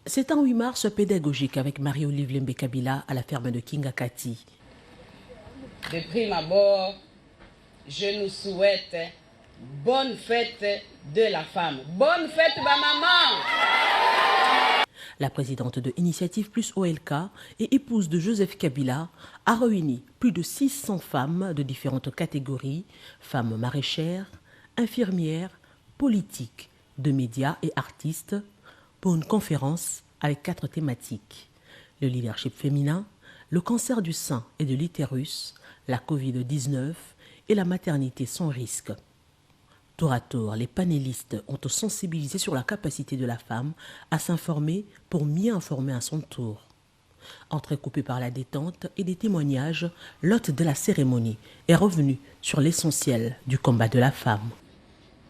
C'est un 8 mars pédagogique avec Marie-Olive Lembe-Kabila à la ferme de Kingakati. De prime abord, je nous souhaite bonne fête de la femme. Bonne fête, ma maman! La présidente de Initiative Plus OLK et épouse de Joseph Kabila a réuni plus de 600 femmes de différentes catégories, femmes maraîchères, infirmières, politiques, de médias et artistes, pour une conférence avec 4 thématiques. Le leadership féminin, le cancer du sein et de l'utérus, la Covid-19 et la maternité sans risque. Tour à tour, les panélistes ont sensibilisé sur la capacité de la femme à s'informer pour mieux informer à son tour. Entrecoupé par la détente et des témoignages, l'hôte de la cérémonie est revenu sur l'essentiel du combat de la femme.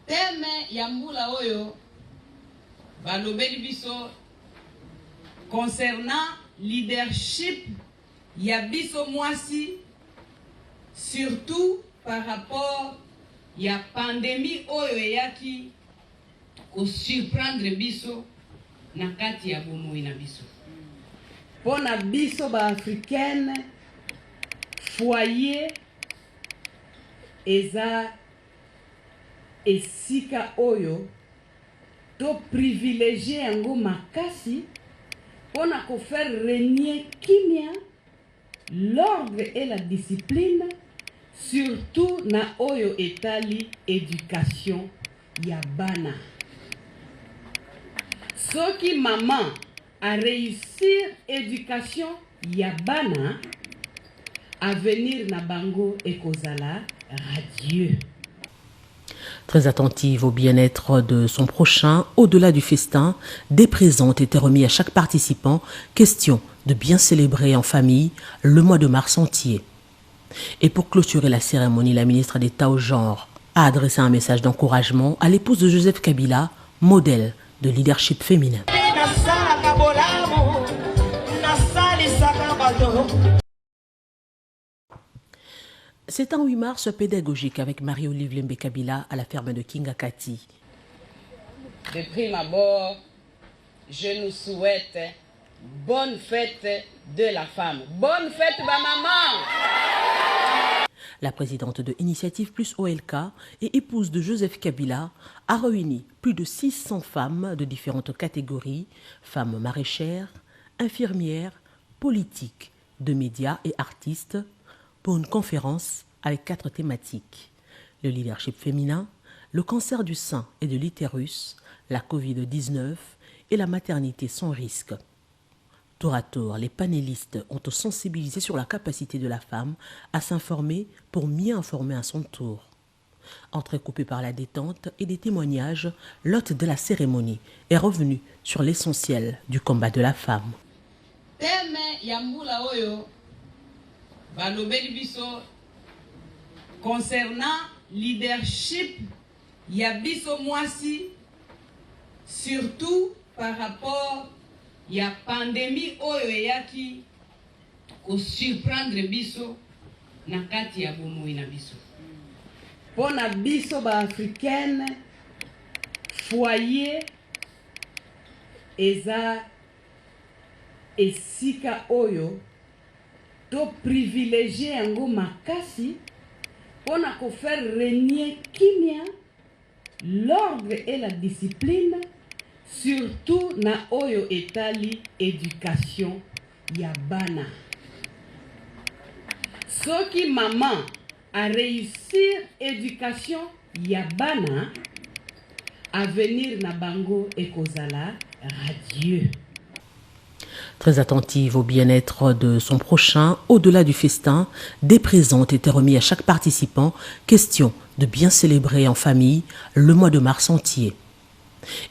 Thème Yambula Oyo, balobeli biso concernant leadership Yabiso Mwasi, surtout par rapport ya pandémie oyo yaki ko surprendre biso na kati ya bomoi na biso. Pona biso ba africaine foyer eza esika oyo to privilégier yango makasi pona ko faire régner kimia, l'ordre et la discipline, surtout na oyo etali éducation ya bana. Soki maman a réussir éducation ya bana, avenir na bango ekozala radieux. Très attentive au bien-être de son prochain, au-delà du festin, des présents étaient remis à chaque participant, question de bien célébrer en famille le mois de mars entier. Et pour clôturer la cérémonie, la ministre d'État au genre a adressé un message d'encouragement à l'épouse de Joseph Kabila, modèle de leadership féminin. C'est un 8 mars pédagogique avec Marie-Olive Lembe-Kabila à la ferme de Kingakati. De prime abord, je nous souhaite bonne fête de la femme. Bonne fête, ma maman! La présidente de Initiative Plus OLK et épouse de Joseph Kabila a réuni plus de 600 femmes de différentes catégories, femmes maraîchères, infirmières, politiques, de médias et artistes, pour une conférence avec 4 thématiques. Le leadership féminin, le cancer du sein et de l'utérus, la Covid-19 et la maternité sans risque. Tour à tour, les panélistes ont sensibilisé sur la capacité de la femme à s'informer pour mieux informer à son tour. Entrecoupé par la détente et des témoignages, l'hôte de la cérémonie est revenu sur l'essentiel du combat de la femme. Thème Yambula Oyo, balobeli biso concernant leadership Yabiso Mwasi, surtout par rapport ya pandémie oyo yaki ko surprendre biso na kati ya bomoi na biso. Pona biso ba africaine foyer eza esika oyo to privilégier yango makasi pona ko faire régner kimia, l'ordre et la discipline, surtout na oyo etali éducation ya bana. Soki maman a réussir éducation ya bana, avenir na bango ekozala radieux. Très attentive au bien-être de son prochain, au-delà du festin, des présents étaient remis à chaque participant, question de bien célébrer en famille le mois de mars entier.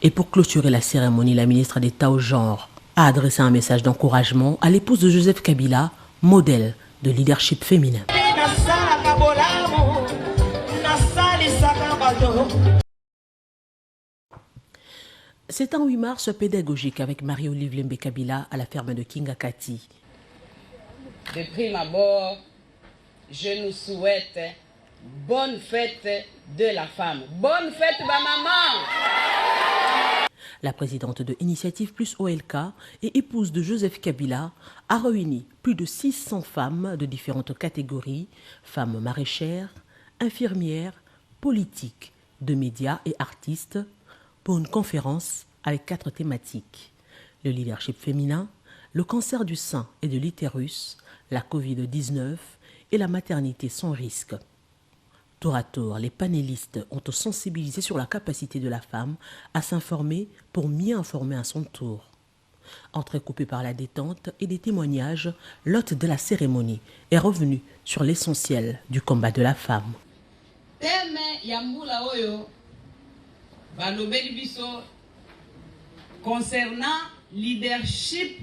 Et pour clôturer la cérémonie, la ministre d'État au genre a adressé un message d'encouragement à l'épouse de Joseph Kabila, modèle de leadership féminin. C'est un 8 mars pédagogique avec Marie-Olive Lembe-Kabila à la ferme de Kingakati. De prime abord, je nous souhaite bonne fête de la femme. Bonne fête, ma maman! La présidente de Initiative Plus OLK et épouse de Joseph Kabila a réuni plus de 600 femmes de différentes catégories, femmes maraîchères, infirmières, politiques, de médias et artistes, pour une conférence avec 4 thématiques. Le leadership féminin, le cancer du sein et de l'utérus, la Covid-19 et la maternité sans risque. Tour à tour, les panélistes ont sensibilisé sur la capacité de la femme à s'informer pour mieux informer à son tour. Entrecoupé par la détente et des témoignages, l'hôte de la cérémonie est revenu sur l'essentiel du combat de la femme. Thème yambula oyo balobeli biso concernant leadership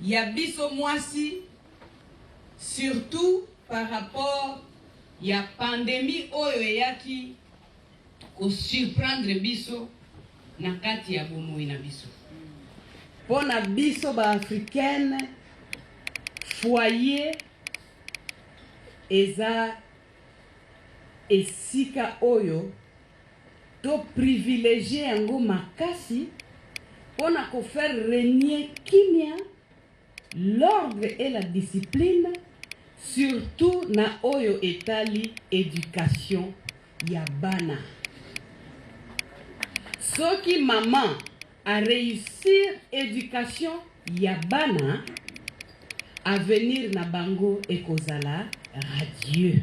yabiso mwasi, surtout par rapport ya pandémie oyo eyaki ko surprendre biso na kati ya bomoi na biso. Pona biso ba africaine foyer eza esika oyo to privilégier yango makasi pona ko faire régner kimia, l'ordre et la discipline, surtout na oyo etali éducation ya bana. Soki maman a réussir éducation ya bana, avenir na bango ekozala radieux.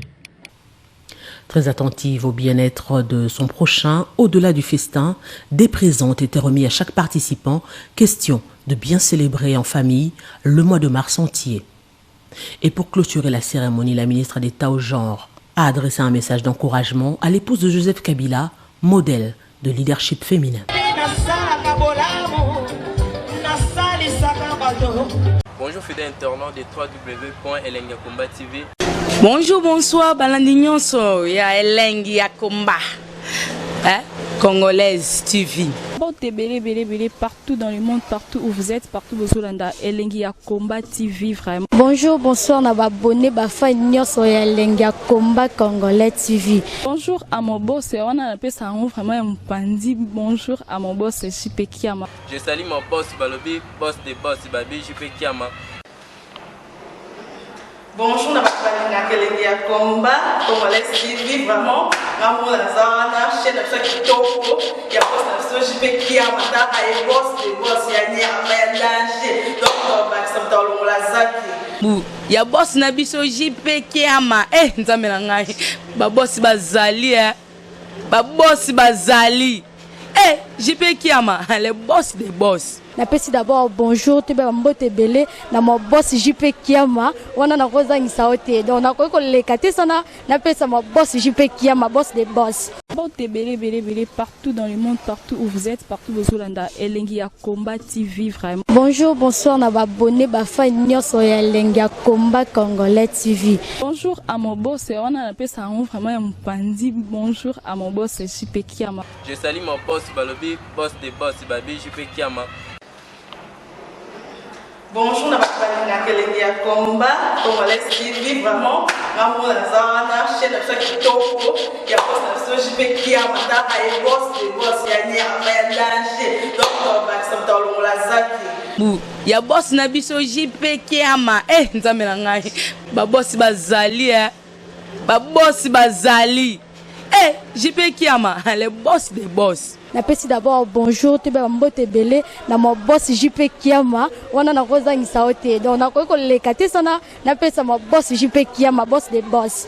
Très attentive au bien-être de son prochain, au-delà du festin, des présents étaient remis à chaque participant, question de bien célébrer en famille le mois de mars entier. Et pour clôturer la cérémonie, la ministre d'État au genre a adressé un message d'encouragement à l'épouse de Joseph Kabila, modèle de leadership féminin. Bonjour fidèles internautes de www.elengiakomba.tv. Bonjour, bonsoir, balandignon so ya Elengia Komba, Congolaise TV. Bon, belé partout dans le monde, partout où vous êtes, partout où vous êtes, Elengia Komba TV vraiment. Bonjour, bonsoir, na abonné ba fan nyonso ya Elengia Komba Congolais TV. Bonjour à mon boss, on a appelé ça vraiment un pandi. Bonjour à mon boss, JP Kiama. Je salue mon boss Balobi, boss des boss Babi, JP Kiama. Bonjour, na Elengia Komba Congolais TV vraiment. Ngamo la zana chaîne ça kitoko ya boss na JP Kiama ta ay boss des boss ya nya danger. Donc ba samta longola zaki. Ya boss na biso JP Kiama, nzambe na ngai. Ba boss bazali ba boss bazali. JP Kiama, le boss des boss. Napesi d'abord bonjour, tu peux mbote belé na mon boss JP Kiama, wana na kozangisa ote. Donc na ko lekate sana, napesa mon boss JP Kiama, boss des boss. Bon, belé partout dans le monde, partout où vous êtes, partout où vous êtes, Elengia Komba TV vraiment. Bonjour, bonsoir, na abonné ba fan nyonso ya Elengia Komba Congolais TV. Bonjour à mon boss, on a appelé ça vraiment un pandi. Bonjour à mon boss JP Kiama. Je salue mon boss Balobi, boss des boss Babi, JP Kiama. Bonjour, na Elengia Komba Congolais TV vraiment. Ngamo la zana chaîne ça kitoko ya boss na JP Kiama ta ay boss des boss ya nya danger. Donc ba samta longola zaki. Ya boss na biso JP Kiama, nzambe na ngai. Ba boss bazali ba boss bazali. JP Kiama, le boss des boss. Napesi d'abord bonjour, tu peux mbote belé na mon boss JP Kiama, wana na kozangisa ote. Donc na ko lekate sana, napesa mon boss JP Kiama, boss des boss.